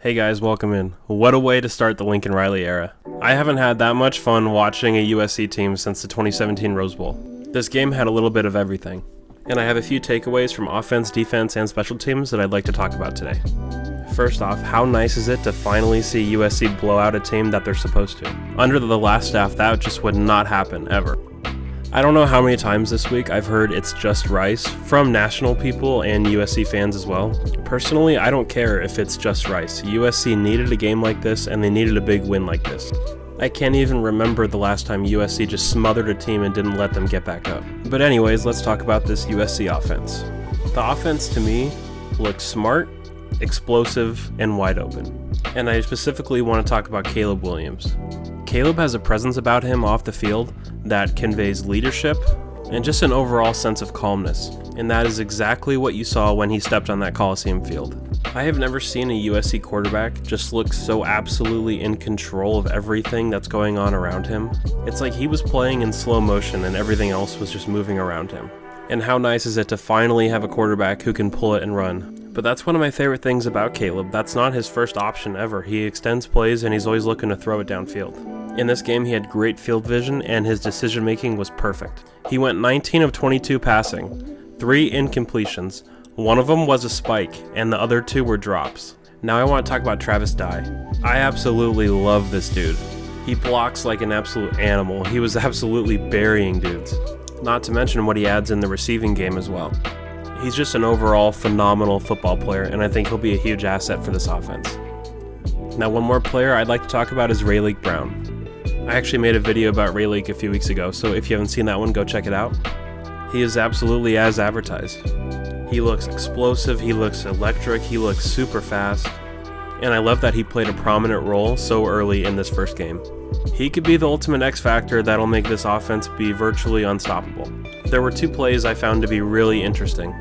Hey guys, welcome in. What a way to start the Lincoln Riley era. I haven't had that much fun watching a USC team since the 2017 Rose Bowl. This game had a little bit of everything, and I have a few takeaways from offense, defense, and special teams that I'd like to talk about today. First off, how nice is it to finally see USC blow out a team that they're supposed to? Under the last staff, that just would not happen, ever. I don't know how many times this week I've heard it's just rice from national people and USC fans as well. Personally, I don't care if it's just rice. USC needed a game like this, and they needed a big win like this. I can't even remember the last time USC just smothered a team and didn't let them get back up. But anyways, let's talk about this USC offense. The offense, to me, looks smart, explosive, and wide open. And I specifically want to talk about Caleb Williams. Caleb has a presence about him off the field that conveys leadership and just an overall sense of calmness, and that is exactly what you saw when he stepped on that Coliseum field. I have never seen a USC quarterback just look so absolutely in control of everything that's going on around him. It's like he was playing in slow motion and everything else was just moving around him. And how nice is it to finally have a quarterback who can pull it and run? But that's one of my favorite things about Caleb. That's not his first option ever. He extends plays and he's always looking to throw it downfield. In this game, he had great field vision and his decision making was perfect. He went 19 of 22 passing, 3 incompletions, one of them was a spike, and the other 2 were drops. Now I want to talk about Travis Dye. I absolutely love this dude. He blocks like an absolute animal. He was absolutely burying dudes. Not to mention what he adds in the receiving game as well. He's just an overall phenomenal football player, and I think he'll be a huge asset for this offense. Now, one more player I'd like to talk about is Rayleigh Brown. I actually made a video about Rayleigh a few weeks ago, so if you haven't seen that one, go check it out. He is absolutely as advertised. He looks explosive, he looks electric, he looks super fast, and I love that he played a prominent role so early in this first game. He could be the ultimate X factor that'll make this offense be virtually unstoppable. There were 2 plays I found to be really interesting.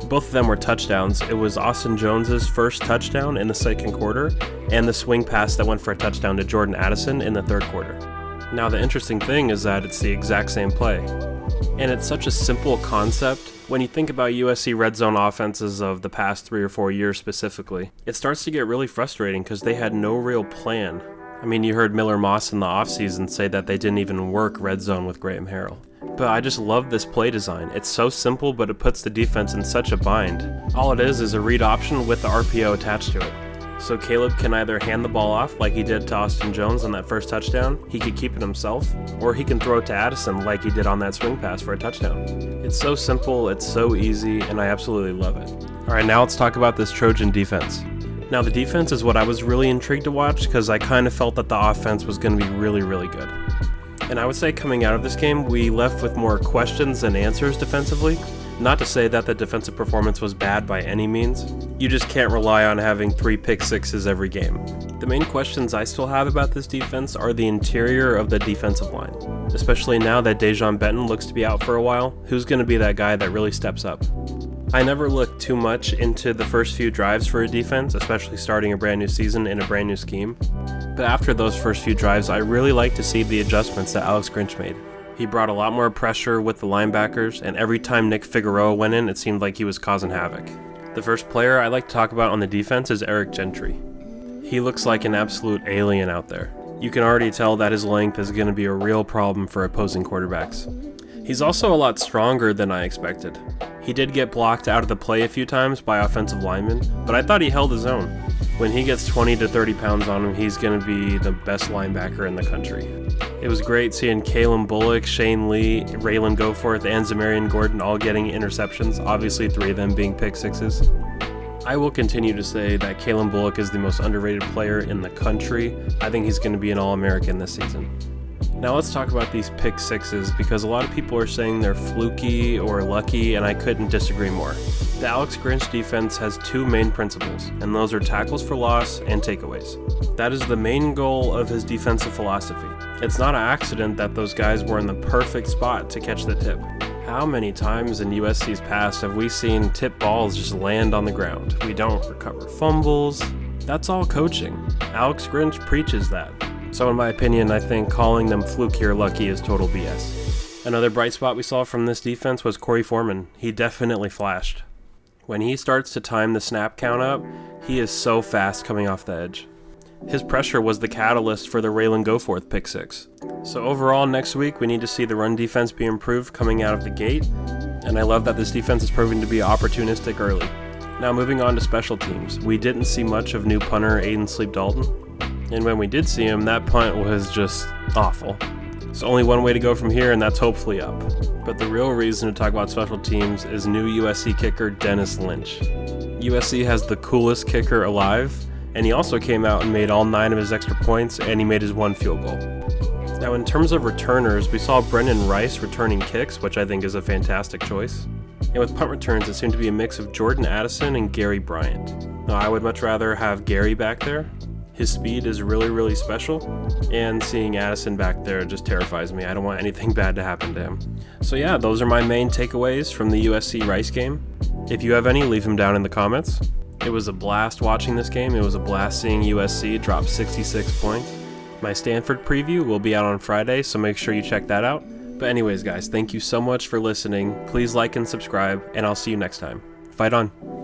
Both of them were touchdowns. It was Austin Jones's first touchdown in the second quarter, and the swing pass that went for a touchdown to Jordan Addison in the third quarter. Now the interesting thing is that it's the exact same play. And it's such a simple concept. When you think about USC red zone offenses of the past 3 or 4 years specifically, it starts to get really frustrating because they had no real plan. I mean, you heard Miller Moss in the offseason say that they didn't even work red zone with Graham Harrell. But I just love this play design. It's so simple, but it puts the defense in such a bind. All it is a read option with the RPO attached to it. So Caleb can either hand the ball off like he did to Austin Jones on that first touchdown, he could keep it himself, or he can throw it to Addison like he did on that swing pass for a touchdown. It's so simple, it's so easy, and I absolutely love it. Alright, now let's talk about this Trojan defense. Now the defense is what I was really intrigued to watch because I kind of felt that the offense was going to be really, really good. And I would say coming out of this game, we left with more questions than answers defensively. Not to say that the defensive performance was bad by any means. You just can't rely on having 3 pick sixes every game. The main questions I still have about this defense are the interior of the defensive line. Especially now that Dejon Benton looks to be out for a while, who's going to be that guy that really steps up? I never look too much into the first few drives for a defense, especially starting a brand new season in a brand new scheme. But after those first few drives, I really like to see the adjustments that Alex Grinch made. He brought a lot more pressure with the linebackers, and every time Nick Figueroa went in, it seemed like he was causing havoc. The first player I like to talk about on the defense is Eric Gentry. He looks like an absolute alien out there. You can already tell that his length is going to be a real problem for opposing quarterbacks. He's also a lot stronger than I expected. He did get blocked out of the play a few times by offensive linemen, but I thought he held his own. When he gets 20 to 30 pounds on him, he's going to be the best linebacker in the country. It was great seeing Kalen Bullock, Shane Lee, Raylan Goforth, and Zamarian Gordon all getting interceptions, obviously 3 of them being pick sixes. I will continue to say that Kalen Bullock is the most underrated player in the country. I think he's going to be an All-American this season. Now let's talk about these pick sixes because a lot of people are saying they're fluky or lucky, and I couldn't disagree more. The Alex Grinch defense has 2 main principles, and those are tackles for loss and takeaways. That is the main goal of his defensive philosophy. It's not an accident that those guys were in the perfect spot to catch the tip. How many times in USC's past have we seen tip balls just land on the ground? We don't recover fumbles. That's all coaching. Alex Grinch preaches that. So in my opinion, I think calling them fluky or lucky is total BS. Another bright spot we saw from this defense was Corey Foreman. He definitely flashed. When he starts to time the snap count up, he is so fast coming off the edge. His pressure was the catalyst for the Raylan Goforth pick six. So overall, next week we need to see the run defense be improved coming out of the gate, and I love that this defense is proving to be opportunistic early. Now moving on to special teams, we didn't see much of new punter Aiden Sleep-Dalton, and when we did see him, that punt was just awful. So only one way to go from here, and that's hopefully up. But the real reason to talk about special teams is new USC kicker Dennis Lynch. USC has the coolest kicker alive, and he also came out and made all 9 of his extra points, and he made his 1 field goal. Now in terms of returners, we saw Brendan Rice returning kicks, which I think is a fantastic choice. And with punt returns, it seemed to be a mix of Jordan Addison and Gary Bryant. Now I would much rather have Gary back there. His speed is really special, and seeing Addison back there just terrifies me. I don't want anything bad to happen to him. So yeah, those are my main takeaways from the USC Rice game. If you have any, leave them down in the comments. It was a blast watching this game. It was a blast seeing USC drop 66 points. My Stanford preview will be out on Friday, so make sure you check that out. But anyways guys, thank you so much for listening. Please like and subscribe, and I'll see you next time. Fight on!